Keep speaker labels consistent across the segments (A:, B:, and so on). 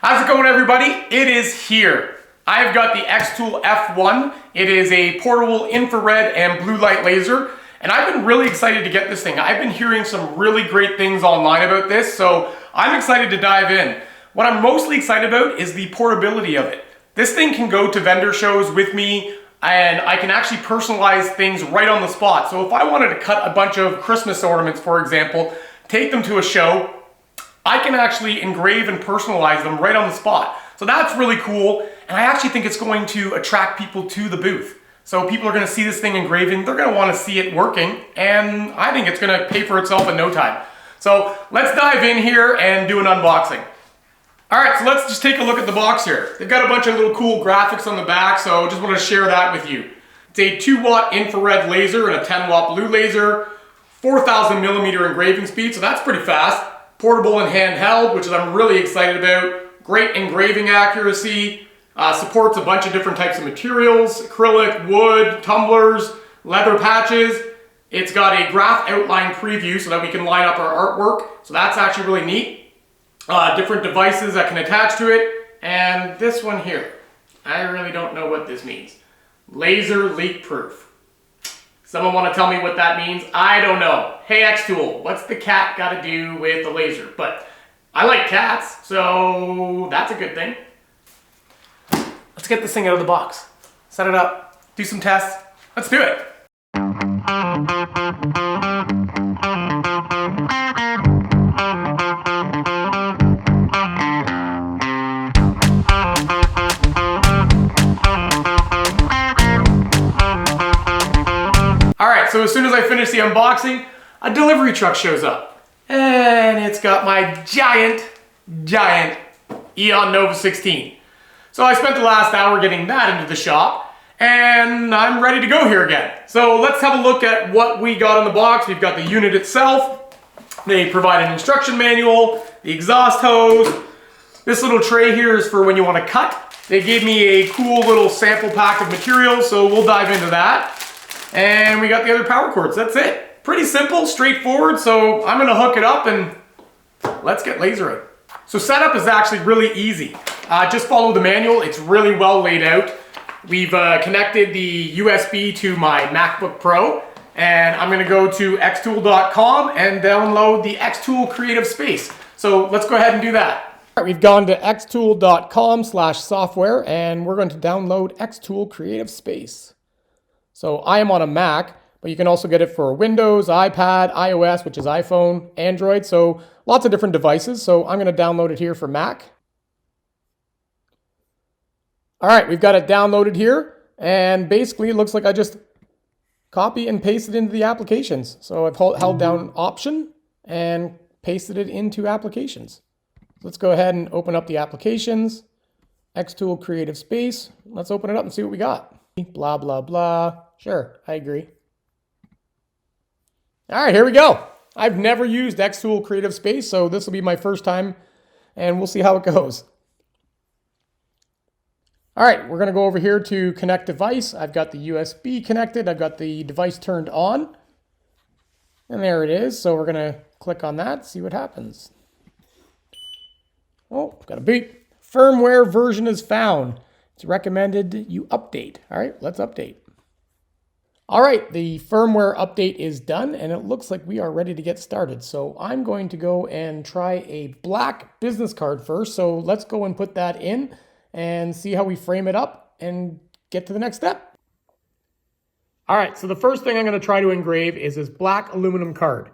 A: How's it going, everybody? It is here. I've got the xTool F1. It is a portable infrared and blue light laser, and I've been really excited to get this thing. I've been hearing some really great things online about this, so I'm excited to dive in. What I'm mostly excited about is the portability of it. This thing can go to vendor shows with me, and I can actually personalize things right on the spot. So if I wanted to cut a bunch of Christmas ornaments, for example, take them to a show, I can actually engrave and personalize them right on the spot. So that's really cool, and I actually think it's going to attract people to the booth. So people are going to see this thing engraving, they're going to want to see it working, and I think it's going to pay for itself in no time. So let's dive in here and do an unboxing. Alright, so let's just take a look at the box here. They've got a bunch of little cool graphics on the back, so just want to share that with you. It's a 2-watt infrared laser and a 10-watt blue laser, 4,000 millimeter engraving speed, so that's pretty fast. Portable and handheld, which I'm really excited about. Great engraving accuracy. Supports a bunch of different types of materials, acrylic, wood, tumblers, leather patches. It's got a graph outline preview so that we can line up our artwork. So that's actually really neat. Different devices that can attach to it. And this one here, I really don't know what this means. Laser leak proof. Someone want to tell me what that means? I don't know. Hey xTool, what's the cat got to do with the laser? But I like cats, so that's a good thing. Let's get this thing out of the box. Set it up, do some tests. Let's do it. Alright, so as soon as I finish the unboxing, a delivery truck shows up. And it's got my giant Eon Nova 16. So I spent the last hour getting that into the shop, and I'm ready to go here again. So let's have a look at what we got in the box. We've got the unit itself. They provide an instruction manual, the exhaust hose. This little tray here is for when you want to cut. They gave me a cool little sample pack of materials, so we'll dive into that. And we got the other power cords. That's it. Pretty simple, straightforward, so I'm gonna hook it up and let's get lasering. So setup is actually really easy. Just follow the manual. It's really well laid out. We've connected the USB to my MacBook Pro, and I'm gonna go to xTool.com and download the xTool Creative Space. So let's go ahead and do that. All right, we've gone to xTool.com/software, and we're going to download xTool Creative Space. So I am on a Mac, but you can also get it for Windows, iPad, iOS, which is iPhone, Android, so lots of different devices. So I'm going to download it here for Mac. All right, we've got it downloaded here, and basically it looks like I just copy and paste it into the applications. So I've held down Option and pasted it into Applications. Let's go ahead and open up the applications. xTool Creative Space. Let's open it up and see what we got. Blah, blah, blah. Sure, I agree. All right, here we go. I've never used xTool Creative Space, so this will be my first time, and we'll see how it goes. All right, we're going to go over here to Connect Device. I've got the USB connected. I've got the device turned on. And there it is. So we're going to click on that, see what happens. Oh, got a beep. Firmware version is found. It's recommended you update. All right, let's update. All right, the firmware update is done, and it looks like we are ready to get started. So I'm going to go and try a black business card first. So let's go and put that in and see how we frame it up and get to the next step. All right, so the first thing I'm going to try to engrave is this black aluminum card.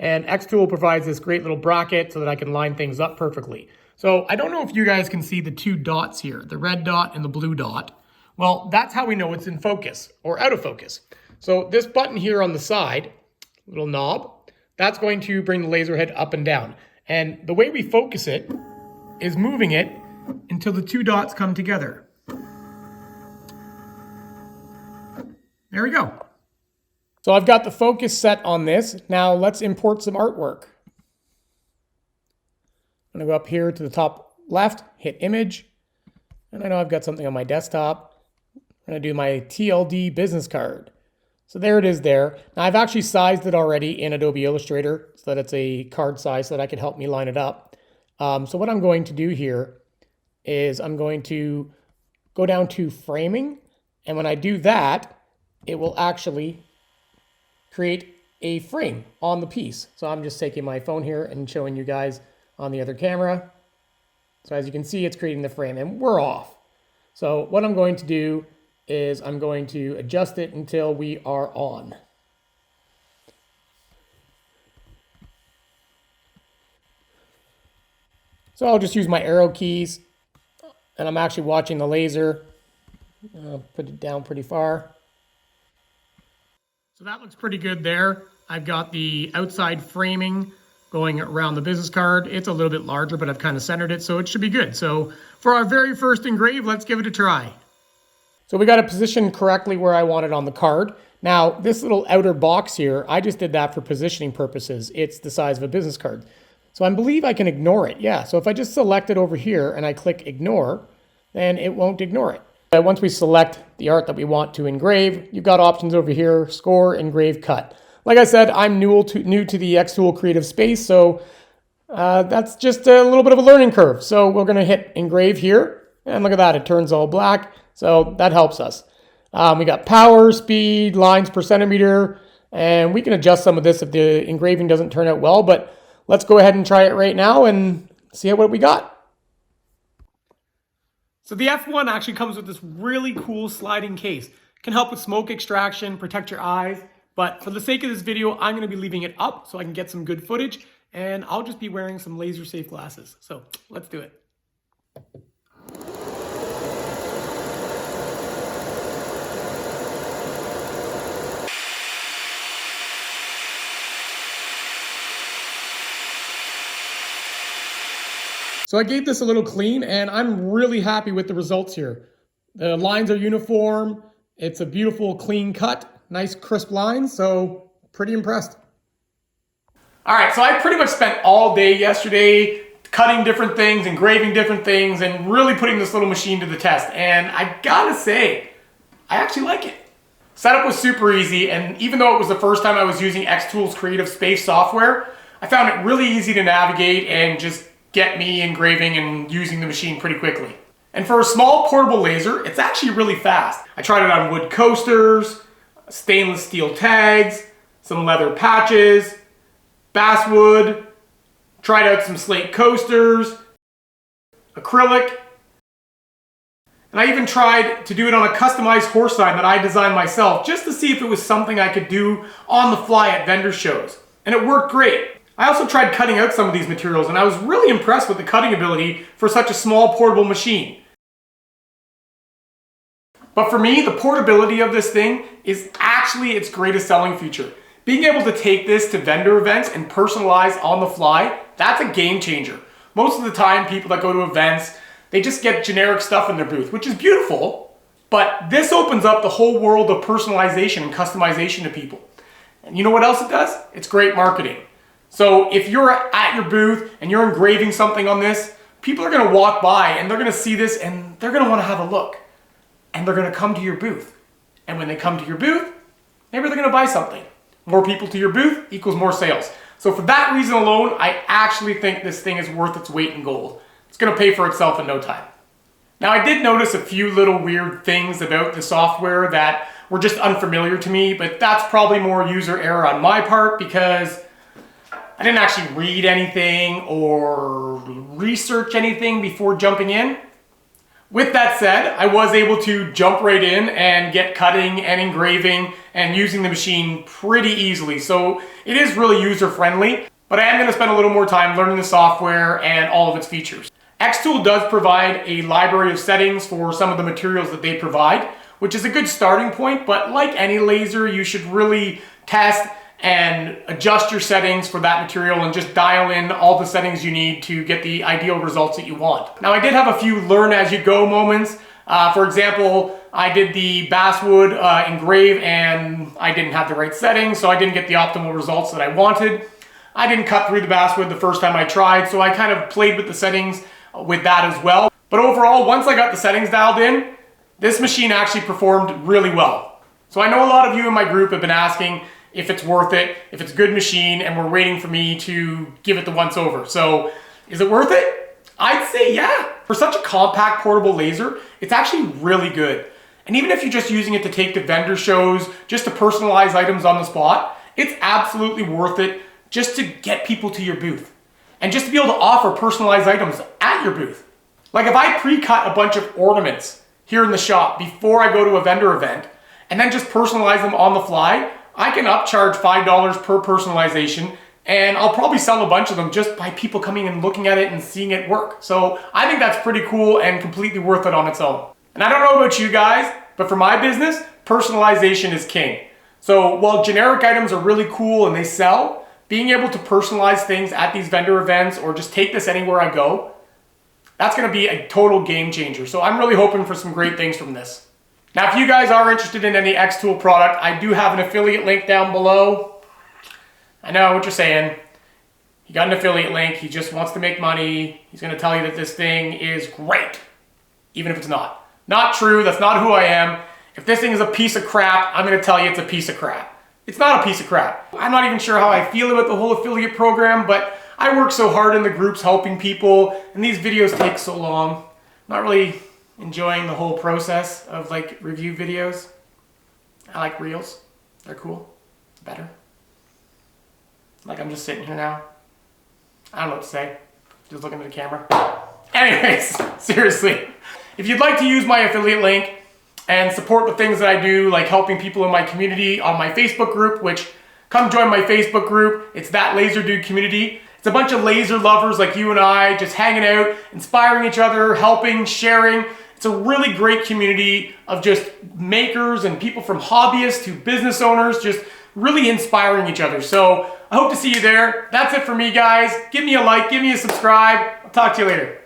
A: And xTool provides this great little bracket so that I can line things up perfectly. So I don't know if you guys can see the two dots here, the red dot and the blue dot. Well, that's how we know it's in focus or out of focus. So this button here on the side, little knob, that's going to bring the laser head up and down. And the way we focus it is moving it until the two dots come together. There we go. So I've got the focus set on this. Now let's import some artwork. I'm going to go up here to the top left, hit image. And I know I've got something on my desktop. I'm going to do my TLD business card. So there it is there. Now I've actually sized it already in Adobe Illustrator so that it's a card size so that I can help me line it up. So what I'm going to do here is I'm going to go down to framing. And when I do that, it will actually create a frame on the piece. So I'm just taking my phone here and showing you guys on the other camera. So as you can see, it's creating the frame and we're off. So what I'm going to do is I'm going to adjust it until we are on. So I'll just use my arrow keys and I'm actually watching the laser. Put it down pretty far. So that looks pretty good there. I've got the outside framing going around the business card. It's a little bit larger, but I've kind of centered it, so it should be good. So for our very first engrave, let's give it a try. So we got it positioned correctly where I want it on the card. Now, this little outer box here, I just did that for positioning purposes. It's the size of a business card. So I believe I can ignore it. Yeah, so if I just select it over here and I click ignore, then it won't ignore it. Once we select the art that we want to engrave, you've got options over here, score, engrave, cut. Like I said, I'm new to the xTool creative space, so that's just a little bit of a learning curve. So we're gonna hit engrave here, and look at that, it turns all black, so that helps us. We got power, speed, lines per centimeter, and we can adjust some of this if the engraving doesn't turn out well, but let's go ahead and try it right now and see what we got. So the F1 actually comes with this really cool sliding case. It can help with smoke extraction, protect your eyes, but for the sake of this video, I'm gonna be leaving it up so I can get some good footage, and I'll just be wearing some laser safe glasses. So let's do it. So I gave this a little clean and I'm really happy with the results here. The lines are uniform. It's a beautiful clean cut, nice crisp lines. So pretty impressed. All right, so I pretty much spent all day yesterday cutting different things, engraving different things, and really putting this little machine to the test. And I gotta say, I actually like it. Setup was super easy, and even though it was the first time I was using xTool's Creative Space software, I found it really easy to navigate and just get me engraving and using the machine pretty quickly. And for a small portable laser, it's actually really fast. I tried it on wood coasters, stainless steel tags, some leather patches, basswood, tried out some slate coasters, acrylic, and I even tried to do it on a customized horse sign that I designed myself just to see if it was something I could do on the fly at vendor shows. And it worked great. I also tried cutting out some of these materials and I was really impressed with the cutting ability for such a small portable machine. But for me, the portability of this thing is actually its greatest selling feature. Being able to take this to vendor events and personalize on the fly, that's a game changer. Most of the time, people that go to events, they just get generic stuff in their booth, which is beautiful, but this opens up the whole world of personalization and customization to people. And you know what else it does? It's great marketing. So if you're at your booth and you're engraving something on this, people are gonna walk by and they're gonna see this and they're gonna wanna have a look. And they're gonna come to your booth. And when they come to your booth, maybe they're gonna buy something. More people to your booth equals more sales. So for that reason alone, I actually think this thing is worth its weight in gold. It's gonna pay for itself in no time. Now I did notice a few little weird things about the software that were just unfamiliar to me, but that's probably more user error on my part because I didn't actually read anything or research anything before jumping in. With that said, I was able to jump right in and get cutting and engraving and using the machine pretty easily. So it is really user-friendly, but I am going to spend a little more time learning the software and all of its features. xTool does provide a library of settings for some of the materials that they provide, which is a good starting point, but like any laser, you should really test and adjust your settings for that material and just dial in all the settings you need to get the ideal results that you want. Now I did have a few learn as you go moments. For example, I did the basswood engrave and I didn't have the right settings, so I didn't get the optimal results that I wanted. I didn't cut through the basswood the first time I tried, so I kind of played with the settings with that as well. But overall, once I got the settings dialed in, this machine actually performed really well. So I know a lot of you in my group have been asking if it's worth it, if it's a good machine, and we're waiting for me to give it the once over. So is it worth it? I'd say yeah. For such a compact portable laser, it's actually really good. And even if you're just using it to take to vendor shows, just to personalize items on the spot, it's absolutely worth it just to get people to your booth. And just to be able to offer personalized items at your booth. Like if I pre-cut a bunch of ornaments here in the shop before I go to a vendor event, and then just personalize them on the fly, I can upcharge $5 per personalization, and I'll probably sell a bunch of them just by people coming and looking at it and seeing it work. So I think that's pretty cool and completely worth it on its own. And I don't know about you guys, but for my business, personalization is king. So while generic items are really cool and they sell, being able to personalize things at these vendor events or just take this anywhere I go, that's gonna be a total game changer. So I'm really hoping for some great things from this. Now, if you guys are interested in any xTool product, I do have an affiliate link down below. I know what you're saying. He got an affiliate link, he just wants to make money. He's gonna tell you that this thing is great, even if it's not. Not true, that's not who I am. If this thing is a piece of crap, I'm gonna tell you it's a piece of crap. It's not a piece of crap. I'm not even sure how I feel about the whole affiliate program, but I work so hard in the groups helping people, and these videos take so long. I'm not really enjoying the whole process of like review videos. I like reels, they're cool, better. Like I'm just sitting here now. I don't know what to say, just looking at the camera. Anyways, seriously, if you'd like to use my affiliate link and support the things that I do, like helping people in my community on my Facebook group, which come join my Facebook group. It's that Laser Dude community. It's a bunch of laser lovers like you and I, just hanging out, inspiring each other, helping, sharing. It's a really great community of just makers and people from hobbyists to business owners, just really inspiring each other. So I hope to see you there. That's it for me, guys. Give me a like, give me a subscribe. I'll talk to you later.